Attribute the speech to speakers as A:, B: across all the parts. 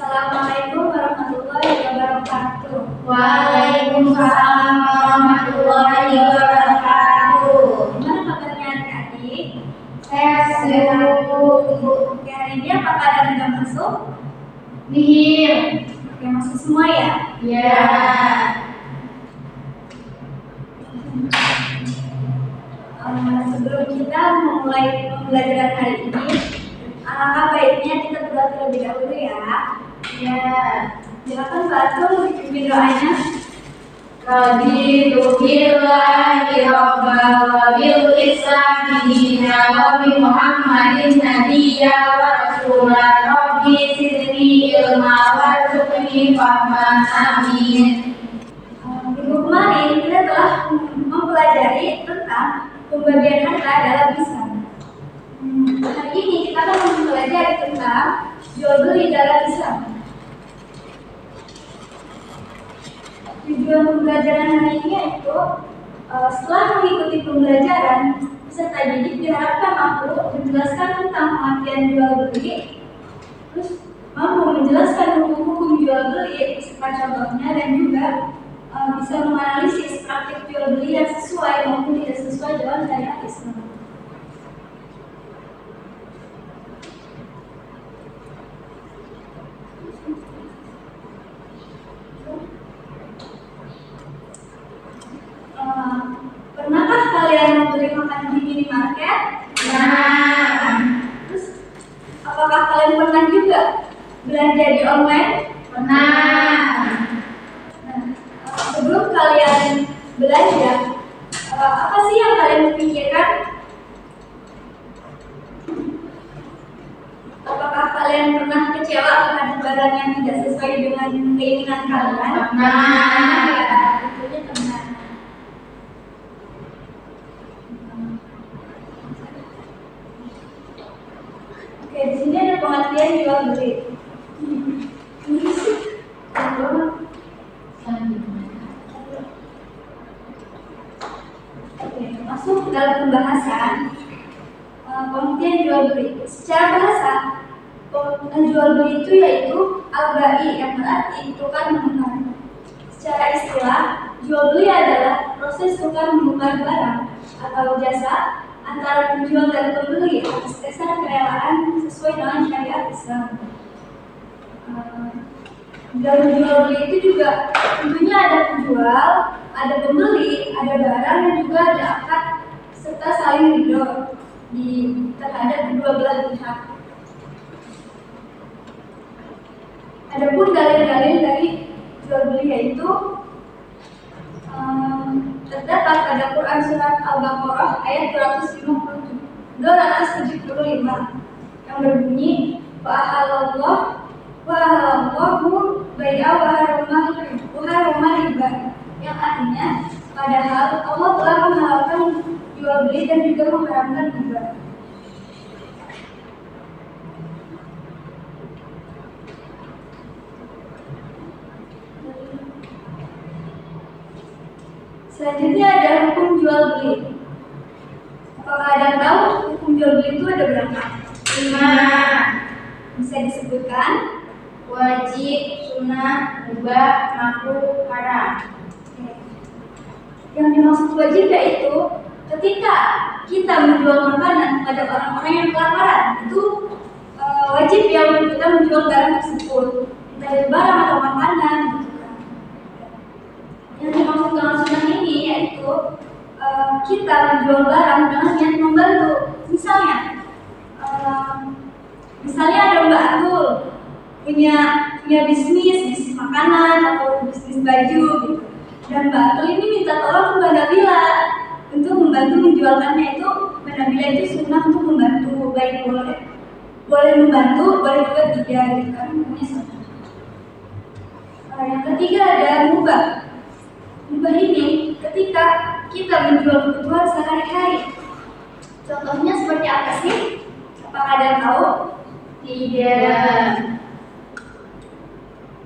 A: Assalamualaikum warahmatullahi wabarakatuh.
B: Waalaikumsalam warahmatullahi wabarakatuh.
A: Gimana kabarnya adik-adik?
B: Sehat selalu.
A: Oke, hari ini apakah ada yang masuk?
B: Nihil.
A: Oke, masuk semua ya?
B: Ya.
A: Sebelum kita memulai pembelajaran hari ini, alangkah baiknya kita berdoa terlebih dahulu ya.
B: Ya.
A: Silakan Batul dipimpin doanya.
B: Raditu billahi rabbal wa bil islami dinan wa bi Muhammadin nabiyya wa rasulan rabbi zidni ilma warzuqni fahman amin.
A: Minggu kemarin kita telah mempelajari tentang pembagian harta dalam Islam. Hari ini kita akan mempelajari tentang jual beli dalam Islam. Tujuan pembelajaran hari ini yaitu setelah mengikuti pembelajaran, peserta didik diharapkan mampu menjelaskan tentang pengertian jual beli, terus mampu menjelaskan hukum-hukum jual beli serta contohnya, dan juga bisa menganalisis praktik jual beli yang sesuai maupun tidak sesuai dalam syariat Islam. Pernahkah kalian membeli makanan di minimarket?
B: Nah.
A: Terus, apakah kalian pernah juga belanja di online?
B: Pernah.
A: Sebelum kalian belanja, apa sih yang kalian pikirkan? Apakah kalian pernah kecewa terhadap barang yang tidak sesuai dengan keinginan kalian?
B: Pernah.
A: Ya, tentunya pernah. Oke, di sini ada pengertian jual beli. Ini sih. Oke, masuk ke dalam pembahasan pengertian jual beli. Secara bahasa, jual beli itu yaitu al-bai, yang berarti tukar menukar. Secara istilah, jual beli adalah proses tukar menukar barang atau jasa antara penjual dan pembeli atas dasar kerelaan sesuai dengan syariat Islam. Dalam jual beli itu juga tentunya ada penjual, ada pembeli, ada barang, dan juga ada akad serta saling ridho terhadap kedua belah pihak. Adapun dalil-dalil dari jual beli yaitu terdapat pada Quran surat Al-Baqarah ayat 275 yang berbunyi wa ahallallahu bai'a wa harrama riba, yang artinya padahal Allah telah menghalalkan jual beli dan juga mengharamkan riba. Selanjutnya ada hukum jual beli. Apakah ada yang tahu hukum jual beli itu ada berapa?
B: 5.
A: Bisa disebutkan?
B: Wajib, sunnah, mubah, makruh, haram.
A: Yang dimaksud wajib yaitu ketika kita menjual makanan kepada orang-orang yang kelaparan, itu wajib ya untuk kita menjual barang tersebut, entah itu barang atau makanan. Yang dimaksud dengan sunnah ini yaitu kita menjual barang dengan niat membantu. Misalnya ada Mbak Atul punya bisnis makanan atau bisnis baju gitu. Dan Mbak Atul ini minta tolong ke Mbak Nabila untuk membantu menjualkannya. Itu Mbak Nabila itu sunnah untuk membantu, baik boleh membantu, boleh juga tidak gitu kan, namanya sunnah. Yang ketiga ada mubah. Mubah ini ketika kita menjual kebutuhan sehari-hari. Contohnya seperti apa sih? Apakah ada yang tahu?
B: Tidak.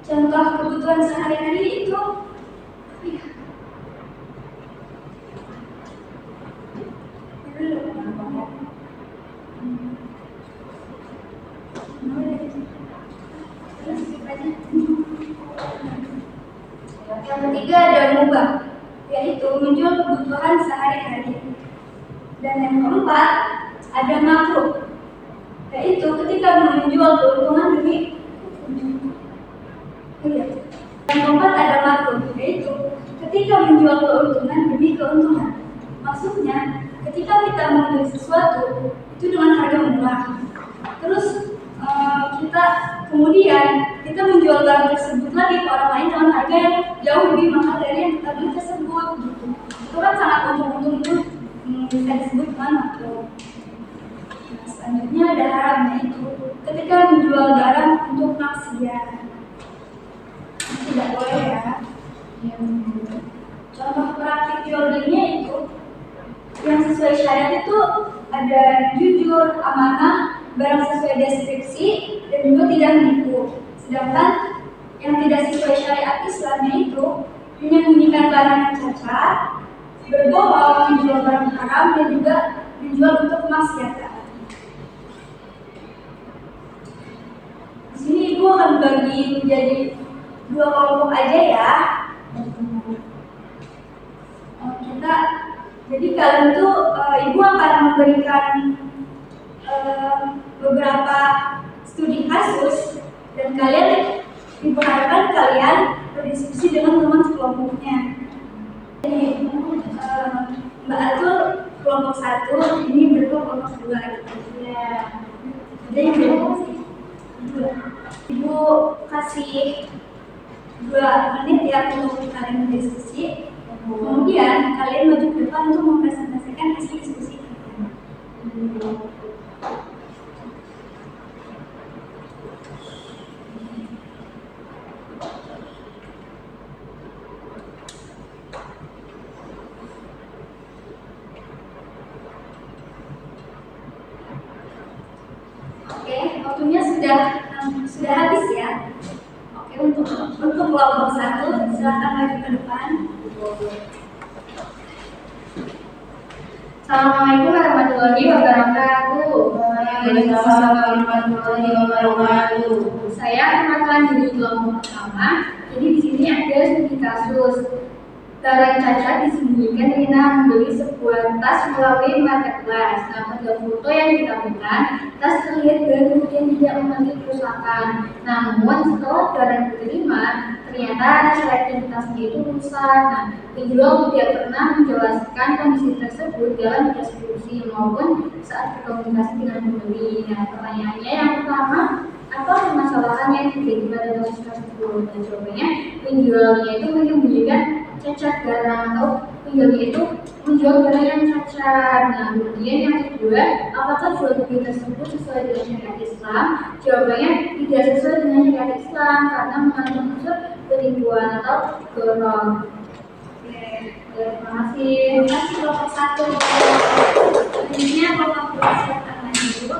A: Contoh kebutuhan sehari-hari itu Yang ketiga ada mubah, yaitu menjual kebutuhan sehari-hari. Dan yang keempat ada makruh, yaitu ketika menjual keuntungan demi yang keempat ada makruh, yaitu ketika menjual keuntungan demi keuntungan. Maksudnya, ketika kita membeli sesuatu itu dengan harga murah, terus kita menjual barang tersebut lagi ke orang lain dengan harga yang jauh lebih mahal dari yang kita beli tersebut. Gitu. Itu kan sangat untung-untung, itu bisa disebut dengan makruh. Nah, selanjutnya ada haramnya, itu ketika menjual barang untuk maksiat. Tidak boleh ya. Contoh praktik jual belinya itu yang sesuai syariat itu ada jujur, amanah, barang sesuai deskripsi, dan juga tidak menipu. Sedangkan yang tidak sesuai syariat Islamnya itu menyembunyikan barang yang cacat, berbohong, menjual barang haram, dan juga menjual untuk kemaksiatan. Di sini ibu akan bagi menjadi 2 kelompok aja ya. Jadi kalian tuh ibu akan memberikan beberapa studi kasus dan ibu harapkan kalian berdiskusi dengan teman sekelompoknya. Jadi Mbak Atul kelompok 1, ini berkelompok 2 gitu. Ya. Jadi ibu kasih 2 menit ya untuk kalian berdiskusi. Kemudian kalian maju ke depan untuk mempresentasikan hasil diskusi. Oke, waktunya sudah habis ya. Oke, untuk kelompok 1 silakan maju ke depan.
B: Assalamualaikum warahmatullahi wabarakatuh. Waalaikumsalam warahmatullahi wabarakatuh. Saya perwakilan dari kelompok pertama. Jadi di sini ada studi kasus. Barang cacat disembunyikan dengan membeli sebuah tas melalui marketplace. Nah, pada foto yang ditampilkan, tas terlihat baru dan tidak memiliki kerusakan. Namun setelah barang diterima, ternyata resleting tasnya itu rusak. Nah, penjual tidak pernah menjelaskan kondisi tersebut dalam deskripsi maupun saat berkomunikasi dengan pembeli. Nah, pertanyaannya yang pertama, apa permasalahan yang terjadi pada tas tersebut? Dan jawabannya, penjualnya itu menyembunyikan cacat barang atau penjualnya itu menjual barang yang cacat. Nah, kemudian yang kedua, apakah jual beli tersebut sesuai dengan syariat Islam? Jawabannya tidak sesuai dengan syariat Islam karena mengandung unsur penipuan atau gorong. Terima kasih.
A: Terima kasih kelompok 1. Selanjutnya kelompok 2 silakan maju.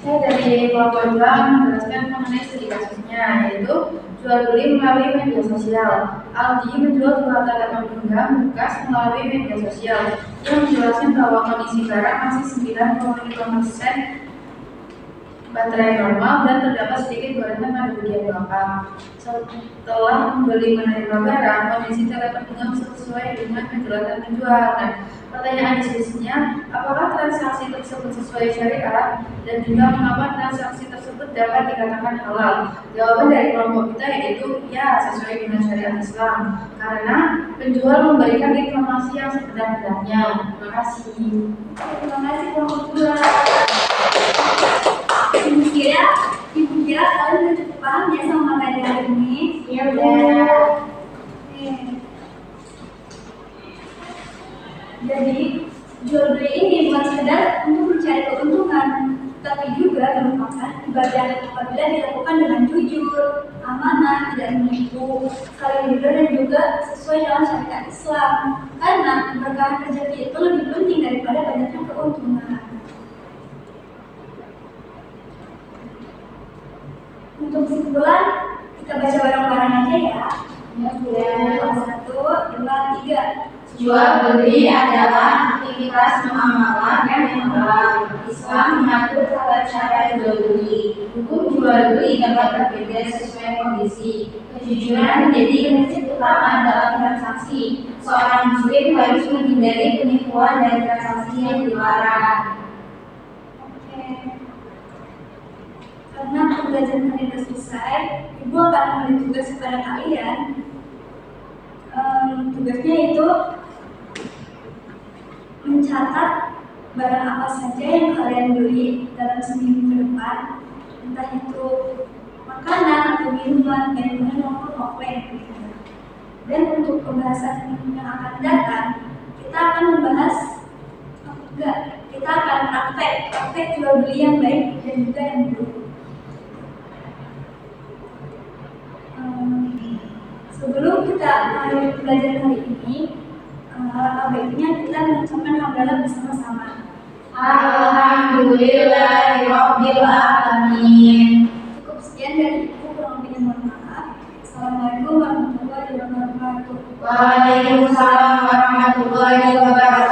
C: Saya dari kelompok 2 menjelaskan mengenai studi kasusnya, yaitu jual beli melalui media sosial. Aldi menjual 2 tanaman genggam bekas melalui media sosial. Ia menjelaskan bahwa kondisi barang masih 95% baterai normal dan terdapat sedikit gorengan pada bagian belakang. Setelah membeli menerima barang, kondisi tanaman genggam sesuai dengan penjelasan penjual. Nah, pertanyaan diskusinya, apakah transaksi tersebut sesuai syariat dan juga mengapa transaksi tersebut dapat dikatakan halal? Jawaban dari kelompok kita yaitu ya, sesuai dengan syariat Islam karena penjual memberikan informasi yang sebenar-benarnya. Terima kasih.
A: Terima kasih kelompok 2. Ibu kira kalian sudah cukup paham ya sama materi hari ini?
B: Iya, udah.
A: Jadi jual beli ini bukan sekedar untuk mencari keuntungan, tapi juga merupakan ibadah apabila dilakukan dengan jujur, amanah, tidak menipu, saling jujur dan juga sesuai dengan syariat Islam. Karena keberkahan rezeki itu lebih penting daripada banyaknya keuntungan. Untuk kesimpulan, kita baca bareng-bareng aja ya.
B: Ya,
A: Kelompok 1,
D: Jual beli adalah aktivitas muamalah yang halal. Islam mengatur tata cara jual beli. Hukum jual beli dapat berbeda sesuai kondisi. Kejujuran menjadi prinsip utama dalam transaksi. Seorang muslim harus menghindari penipuan dan transaksi yang dilarang.
A: Oke. Karena pembelajaran hari sudah selesai, Ibu akan memberi tugas kepada kalian. Tugasnya itu mencatat barang apa saja yang kalian beli dalam seminggu ke depan, entah itu makanan atau minuman, baik maupun offline. Dan untuk pembahasan yang akan datang, kita akan membahas kita akan praktek jual beli yang baik dan juga yang buruk. Sebelum kita mulai belajar hari ini, alangkah baiknya kita mengucapkan hamdalah bersama-sama.
D: Alhamdulillahirabbil alamin.
A: Cukup sekian dari Ibu, kurang lebihnya mohon maaf. Assalamualaikum warahmatullahi wabarakatuh.
D: Waalaikumsalam warahmatullahi wabarakatuh.